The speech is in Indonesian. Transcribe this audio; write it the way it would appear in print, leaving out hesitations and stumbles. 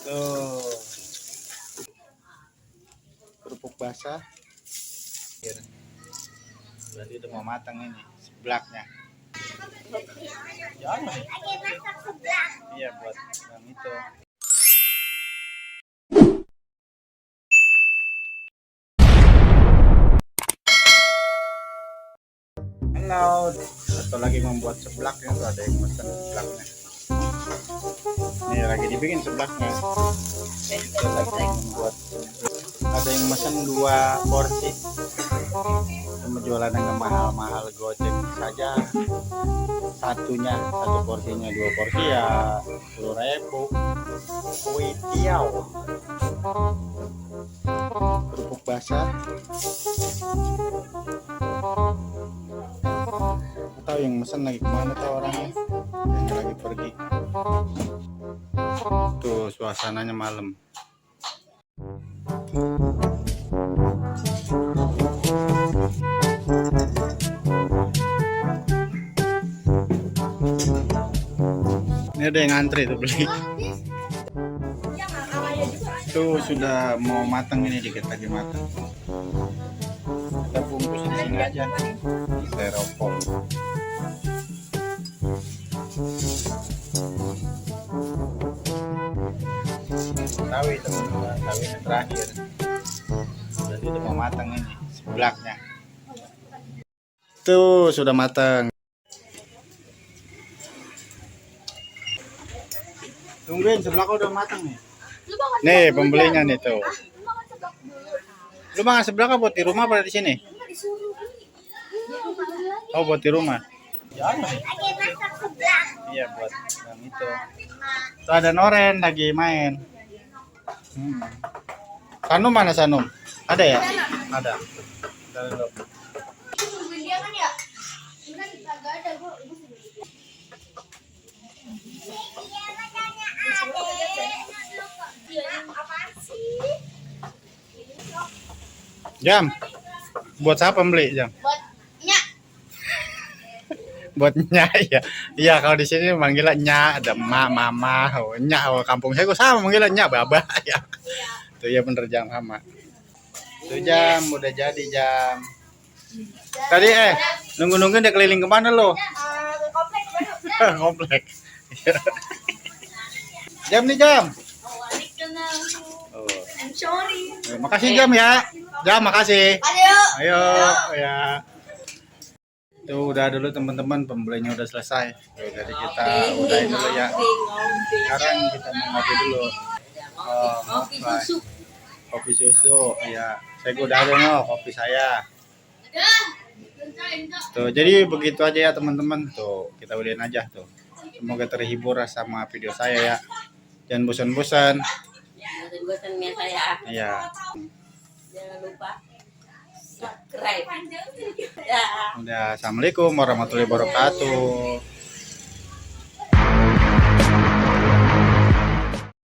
Tuh, kerupuk basah. Berarti udah mau matang ini seblaknya. Jangan. Iya buat yang itu. Halo, atau lagi membuat seblaknya tuh ada yang pesan seblaknya. Ini lagi dibikin seblaknya. Itu lagi membuat. Ada yang pesan 2 porsi. Cuma jualan yang mahal-mahal, gocek saja. Satu porsinya 2 porsi ya 10.000. Kuitiau. Kerupuk basah. Tahu yang mesen lagi kemana tuh orangnya, yang lagi pergi tuh. Suasananya malam. Ini ada yang ngantri tuh beli. Tuh sudah mau matang, ini dikit lagi matang. Kita bungkus di sini aja di styrofoam. Tahu teman-teman, tahu yang terakhir. Jadi udah mau matang ini seblaknya. Tuh sudah matang. Tungguin, seblak udah matang nih. Nih pembelinya nih tuh. Lu makan seblak apa buat di rumah apa di sini? Oh buat di rumah. Jangan. Iya buat yang itu. Tuh ada Noren lagi main. Sanum mana Sanum? Ada ya? Ada. Dulu. Jam. Buat siapa beli jam? Buat nyak. Buat nyak ya. Iya kalau di sini manggilnya nyak, ada emak, mama, nyak. Kampung saya kok sama manggilnya nyak, baba ya. Tuh ya bener jam sama. Tuh jam udah jadi jam. Tadi nunggu dia keliling kemana lo? Komplek. Jam nih jam. Oh. Makasih jam ya. Jam makasih. Ayo ya. Tuh udah dulu teman-teman, pembelinya udah selesai. Tuh, jadi kita udahin dulu ya. Sekarang kita mau ngopi dulu. Kopi susu. Ya, saya udah ada nih kopi saya. Tuh, jadi begitu aja ya teman-teman. Tuh, kita udahin aja tuh. Semoga terhibur sama video saya ya. Jangan bosan-bosan. Bosan-bosannya saya. Iya. Jangan lupa subscribe. Ya. Udah, assalamualaikum warahmatullahi wabarakatuh.